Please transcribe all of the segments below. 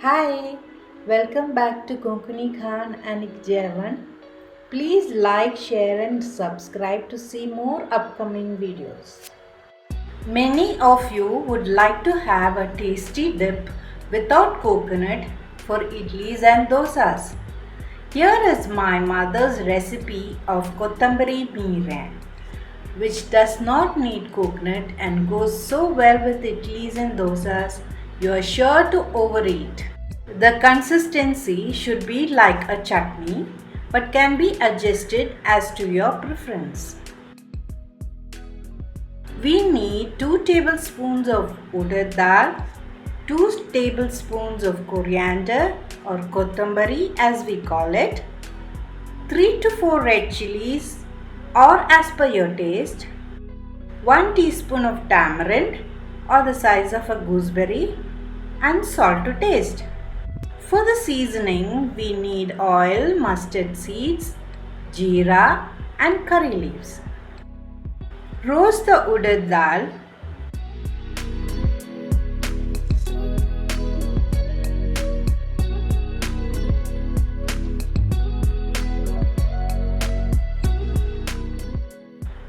Hi, welcome back to Konkani Khan and Ikjavan. Please like, share and subscribe to see more upcoming videos. Many of you would like to have a tasty dip without coconut for idlis and dosas. Here is my mother's recipe of Kothambari Meeren, which does not need coconut and goes so well with idlis and dosas, you are sure to overeat. The consistency should be like a chutney but can be adjusted as to your preference. We need 2 tablespoons of urad dal, 2 tablespoons of coriander or Kothambari as we call it, 3 to 4 red chilies or as per your taste, 1 teaspoon of tamarind or the size of a gooseberry and salt to taste. For the seasoning, we need oil, mustard seeds, jeera and curry leaves. Roast the urad dal.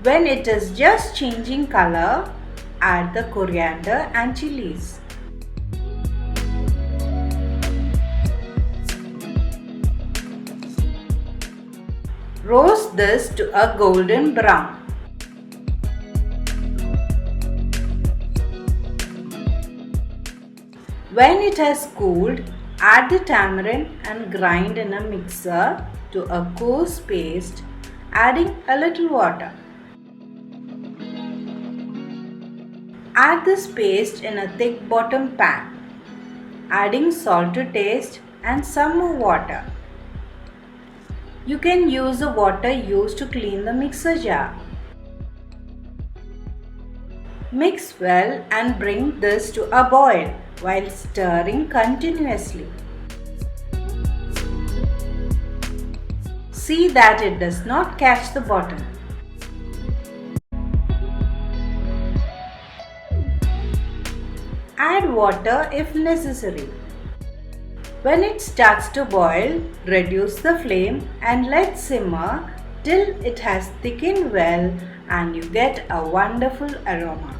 When it is just changing color, add the coriander and chilies. Roast this to a golden brown. When it has cooled, add the tamarind and grind in a mixer to a coarse paste, adding a little water. Add this paste in a thick bottom pan, adding salt to taste and some more water. You can use the water used to clean the mixer jar. Mix well and bring this to a boil while stirring continuously. See that it does not catch the bottom. Add water if necessary. When it starts to boil, reduce the flame and let simmer till it has thickened well and you get a wonderful aroma.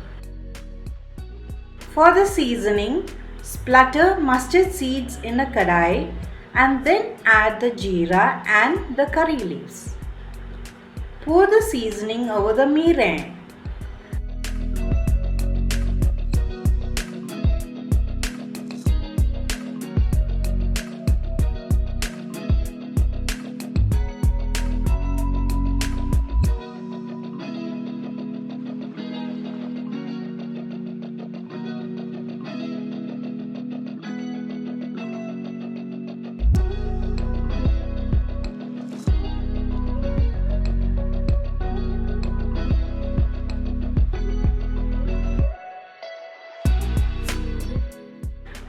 For the seasoning, splatter mustard seeds in a kadai and then add the jeera and the curry leaves. Pour the seasoning over the meeren.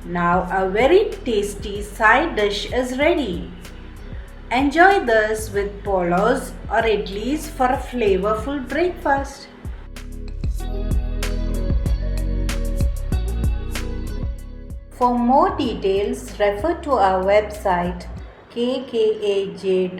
Now a very tasty side dish is ready. Enjoy this with polos or idlis for a flavorful breakfast. For more details, refer to our website kkaj.in.